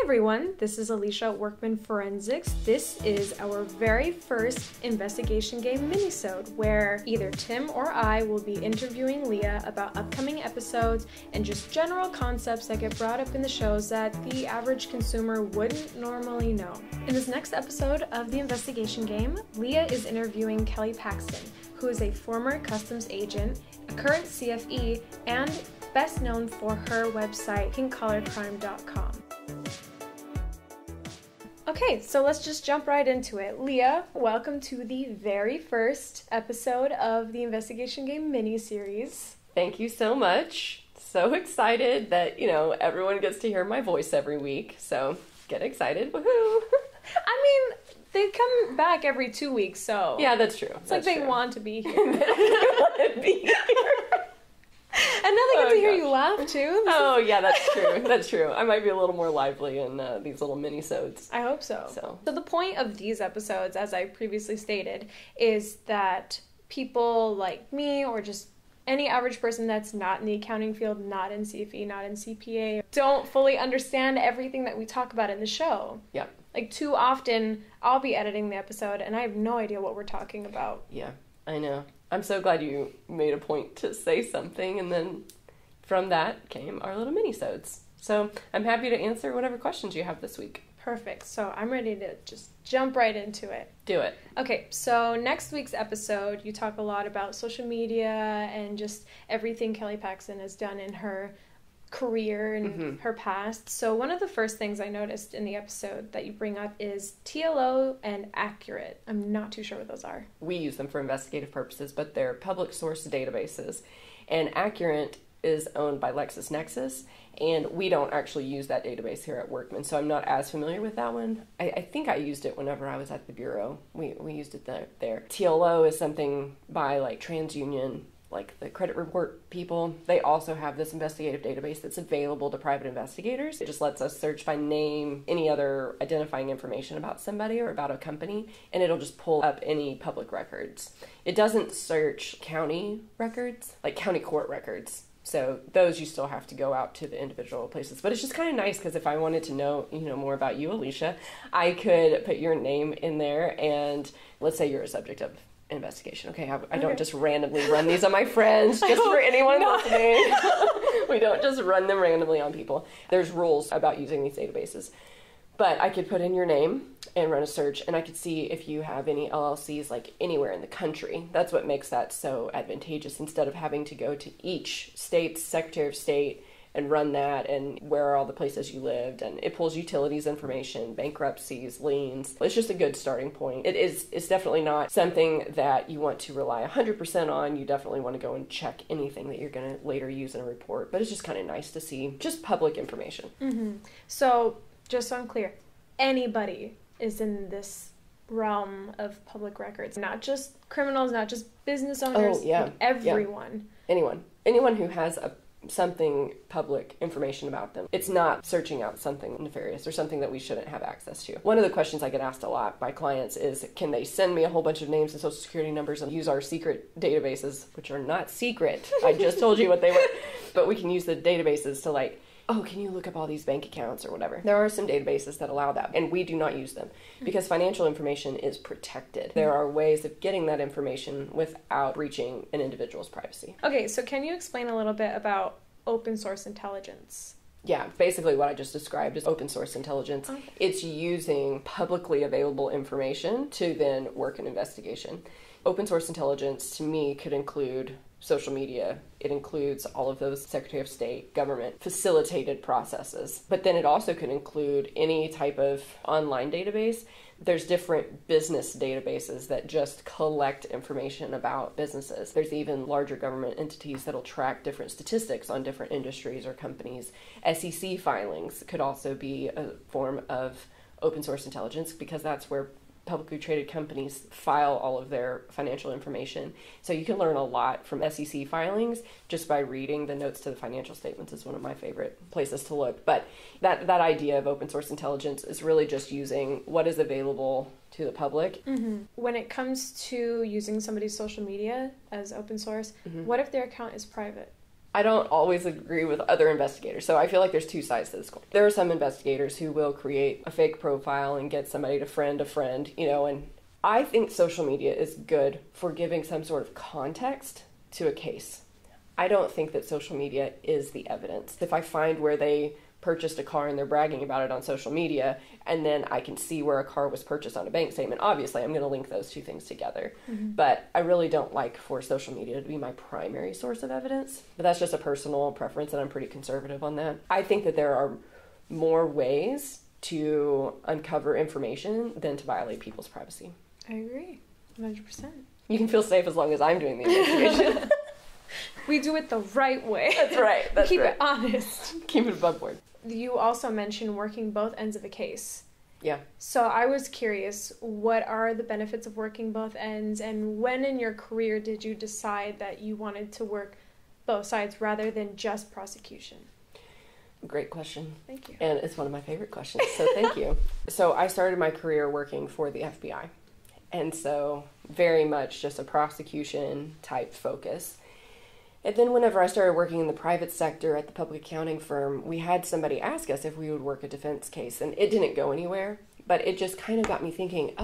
everyone, this is Alycia at Workman Forensics. This is our very first investigation game minisode where either Tim or I will be interviewing Leah about upcoming episodes and just general concepts that get brought up in the shows that the average consumer wouldn't normally know. In this next episode of the investigation game, Leah is interviewing Kelly Paxton, who is a former customs agent, a current CFE, and best known for her website, pinkcollarcrime.com. Okay, so let's just jump right into it. Leah, welcome to the very first episode of the investigation game miniseries. Thank you so much. So excited that, everyone gets to hear my voice every week. So get excited. Woohoo! I mean, they come back every 2 weeks, so... Yeah, that's true. It's like they want to be here. They want to be here. And now they get to hear you laugh, too. Yeah, that's true. That's true. I might be a little more lively in these little mini-sodes. I hope so. So the point of these episodes, as I previously stated, is that people like me, or just any average person that's not in the accounting field, not in CFE, not in CPA, don't fully understand everything that we talk about in the show. Yep. Like, too often, I'll be editing the episode, and I have no idea what we're talking about. Yeah, I know. I'm so glad you made a point to say something, and then from that came our little minisodes. So I'm happy to answer whatever questions you have this week. Perfect. So I'm ready to just jump right into it. Do it. Okay, so next week's episode, you talk a lot about social media and just everything Kelly Paxton has done in her career and her past. So one of the first things I noticed in the episode that you bring up is TLO and Accurate. I'm not too sure what those are. We use them for investigative purposes, but they're public source databases. And Accurate is owned by LexisNexis, and we don't actually use that database here at Workman, so I'm not as familiar with that one. I think I used it whenever I was at the bureau. We used it there. TLO is something by TransUnion, like the credit report people. They also have this investigative database that's available to private investigators. It just lets us search by name, any other identifying information about somebody or about a company, and it'll just pull up any public records. It doesn't search county records, like county court records. So those you still have to go out to the individual places. But it's just kind of nice because if I wanted to know, more about you, Alycia, I could put your name in there, and let's say you're a subject of investigation. Okay, I don't just randomly run these on my friends, just for anyone listening. We don't just run them randomly on people. There's rules about using these databases. But I could put in your name and run a search, and I could see if you have any LLCs anywhere in the country. That's what makes that so advantageous, instead of having to go to each state's Secretary of State and run that, and where are all the places you lived, and it pulls utilities information, bankruptcies, liens. It's just a good starting point. It's definitely not something that you want to rely 100% on. You definitely want to go and check anything that you're going to later use in a report, but it's just kind of nice to see just public information. Mm-hmm. So, just so I'm clear, anybody is in this realm of public records, not just criminals, not just business owners. Oh, yeah. Everyone. Yeah. Anyone who has something public information about them. It's not searching out something nefarious or something that we shouldn't have access to. One of the questions I get asked a lot by clients is, can they send me a whole bunch of names and social security numbers and use our secret databases, which are not secret. I just told you what they were. But we can use the databases to can you look up all these bank accounts or whatever? There are some databases that allow that, and we do not use them because financial information is protected. There are ways of getting that information without breaching an individual's privacy. Okay, so can you explain a little bit about open source intelligence? Yeah, basically what I just described is open source intelligence. Okay. It's using publicly available information to then work an investigation. Open source intelligence, to me, could include social media. It includes all of those Secretary of State, government facilitated processes. But then it also could include any type of online database. There's different business databases that just collect information about businesses. There's even larger government entities that'll track different statistics on different industries or companies. SEC filings could also be a form of open source intelligence because that's where publicly traded companies file all of their financial information. So you can learn a lot from SEC filings just by reading the notes to the financial statements is one of my favorite places to look. But that idea of open source intelligence is really just using what is available to the public. Mm-hmm. When it comes to using somebody's social media as open source, what if their account is private? I don't always agree with other investigators. So I feel like there's two sides to this coin. There are some investigators who will create a fake profile and get somebody to friend a friend, and I think social media is good for giving some sort of context to a case. I don't think that social media is the evidence. If I find where they purchased a car and they're bragging about it on social media, and then I can see where a car was purchased on a bank statement, obviously I'm going to link those two things together. But I really don't like for social media to be my primary source of evidence. But that's just a personal preference, and I'm pretty conservative on that. I think that there are more ways to uncover information than to violate people's privacy. I agree, 100%. You can feel safe as long as I'm doing the investigation. We do it the right way. That's right. Keep it honest. Keep it above board. You also mentioned working both ends of a case. Yeah. So I was curious, what are the benefits of working both ends, and when in your career did you decide that you wanted to work both sides rather than just prosecution? Great question. Thank you. And it's one of my favorite questions, so thank you. So I started my career working for the FBI. And so very much just a prosecution type focus. And then whenever I started working in the private sector at the public accounting firm, we had somebody ask us if we would work a defense case, and it didn't go anywhere, but it just kind of got me thinking,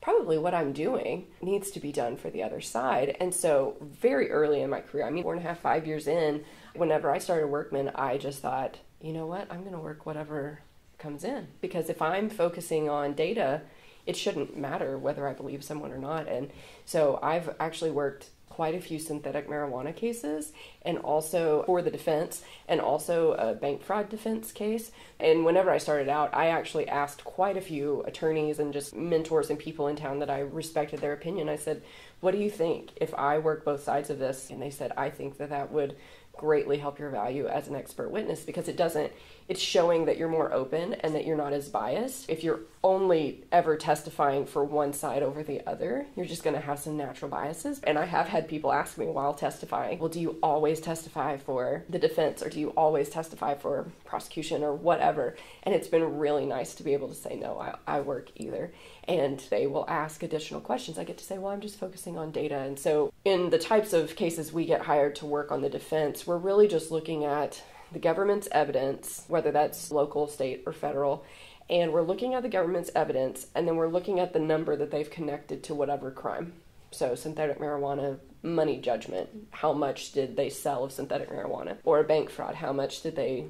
probably what I'm doing needs to be done for the other side. And so very early in my career, 4.5, 5 years in, whenever I started Workman, I just thought, you know what, I'm going to work whatever comes in. Because if I'm focusing on data, it shouldn't matter whether I believe someone or not. And so I've actually worked quite a few synthetic marijuana cases, and also for the defense, and also a bank fraud defense case. And whenever I started out, I actually asked quite a few attorneys and just mentors and people in town that I respected their opinion. I said, what do you think if I work both sides of this? And they said, I think that would greatly help your value as an expert witness, because it's showing that you're more open and that you're not as biased. If you're only ever testifying for one side over the other, you're just going to have some natural biases. And I have had people ask me while testifying, well, do you always testify for the defense, or do you always testify for prosecution, or whatever? And it's been really nice to be able to say, no, I work either. And they will ask additional questions. I get to say, well, I'm just focusing on data. And so in the types of cases we get hired to work on the defense, we're really just looking at the government's evidence, whether that's local, state, or federal, and we're looking at the government's evidence, and then we're looking at the number that they've connected to whatever crime. So synthetic marijuana, money judgment, how much did they sell of synthetic marijuana? Or a bank fraud, how much did they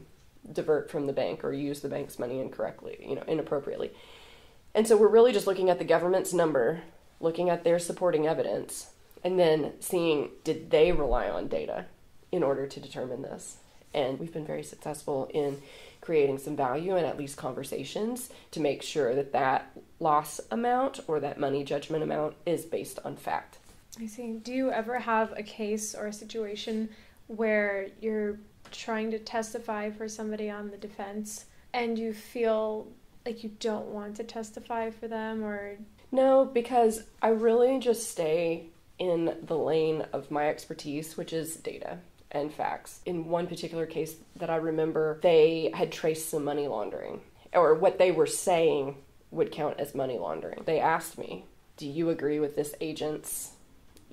divert from the bank or use the bank's money incorrectly, inappropriately? And so we're really just looking at the government's number, looking at their supporting evidence, and then seeing, did they rely on data in order to determine this? And we've been very successful in creating some value and at least conversations to make sure that loss amount or that money judgment amount is based on fact. I see. Do you ever have a case or a situation where you're trying to testify for somebody on the defense and you feel like you don't want to testify for them, or? No, because I really just stay in the lane of my expertise, which is data and facts. In one particular case that I remember, they had traced some money laundering, or what they were saying would count as money laundering. They asked me, do you agree with this agent's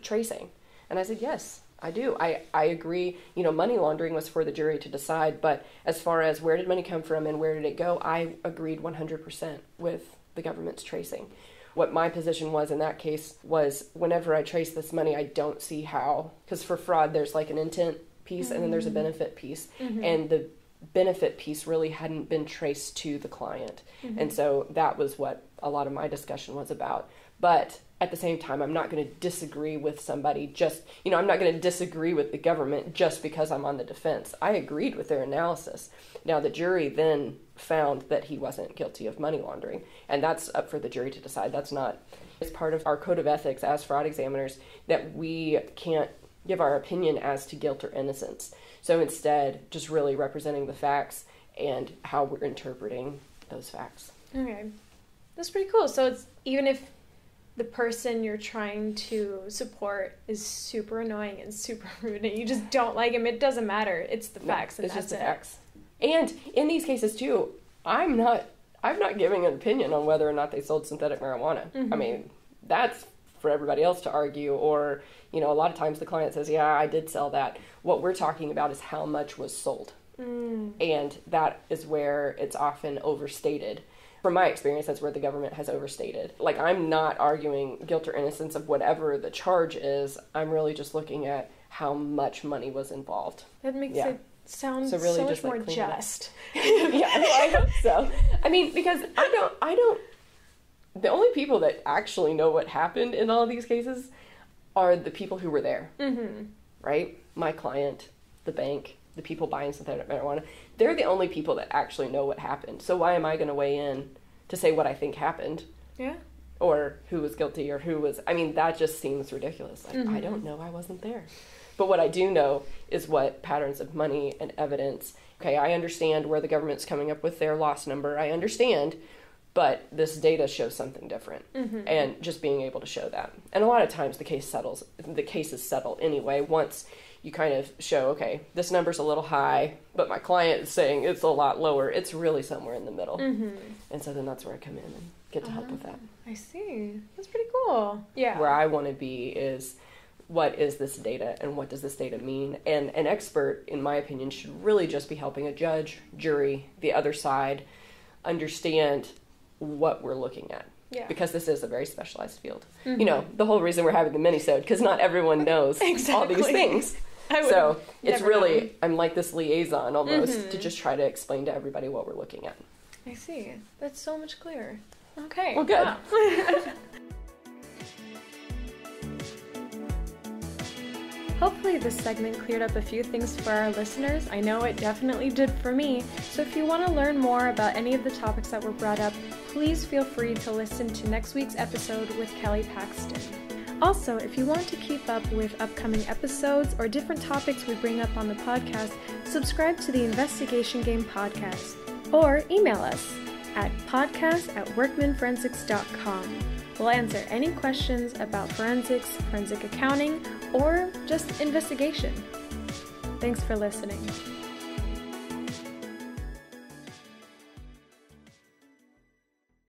tracing? And I said, yes, I do. I agree. Money laundering was for the jury to decide, but as far as where did money come from and where did it go, I agreed 100% with the government's tracing. What my position was in that case was, whenever I trace this money, I don't see how, because for fraud, there's like an intent piece and then there's a benefit piece. And the benefit piece really hadn't been traced to the client. And so that was what a lot of my discussion was about. But at the same time, I'm not going to disagree with somebody I'm not going to disagree with the government just because I'm on the defense. I agreed with their analysis. Now, the jury then found that he wasn't guilty of money laundering, and that's up for the jury to decide. It's part of our code of ethics as fraud examiners that we can't give our opinion as to guilt or innocence. So instead, just really representing the facts and how we're interpreting those facts. Okay. That's pretty cool. So it's, even if the person you're trying to support is super annoying and super rude and you just don't like him, it doesn't matter. It's the facts, and it's that's just the facts. And in these cases too, I'm not giving an opinion on whether or not they sold synthetic marijuana. I mean, that's for everybody else to argue, or, you know, a lot of times the client says, yeah, I did sell that. What we're talking about is how much was sold. And that is where it's often overstated. From my experience, that's where the government has overstated. Like, I'm not arguing guilt or innocence of whatever the charge is. I'm really just looking at how much money was involved. That makes it sound so, really so just much more like just. Yeah, I hope so. I mean, because I don't, the only people that actually know what happened in all of these cases are the people who were there, right? My client, the bank, the people buying synthetic marijuana. They're the only people that actually know what happened. So why am I going to weigh in to say what I think happened? Yeah. Or who was guilty or who was... I mean, that just seems ridiculous. Like, I don't know. I wasn't there. But what I do know is what patterns of money and evidence... Okay, I understand where the government's coming up with their loss number. I understand. But this data shows something different. And just being able to show that. And a lot of times the cases settle anyway once... you kind of show, okay, this number's a little high, but my client is saying it's a lot lower. It's really somewhere in the middle. And so then that's where I come in and get to help with that. I see. That's pretty cool. Yeah. Where I want to be is, what is this data and what does this data mean? And an expert, in my opinion, should really just be helping a judge, jury, the other side, understand what we're looking at. Yeah. Because this is a very specialized field. You know, the whole reason we're having the Minisode, because not everyone knows all these things. So it's really, known. I'm like this liaison almost to just try to explain to everybody what we're looking at. I see. That's so much clearer. Okay. Well, good. Wow. Hopefully this segment cleared up a few things for our listeners. I know it definitely did for me. So if you want to learn more about any of the topics that were brought up, please feel free to listen to next week's episode with Kelly Paxton. Also, if you want to keep up with upcoming episodes or different topics we bring up on the podcast, subscribe to the Investigation Game podcast or email us at podcast@workmanforensics.com. We'll answer any questions about forensics, forensic accounting, or just investigation. Thanks for listening.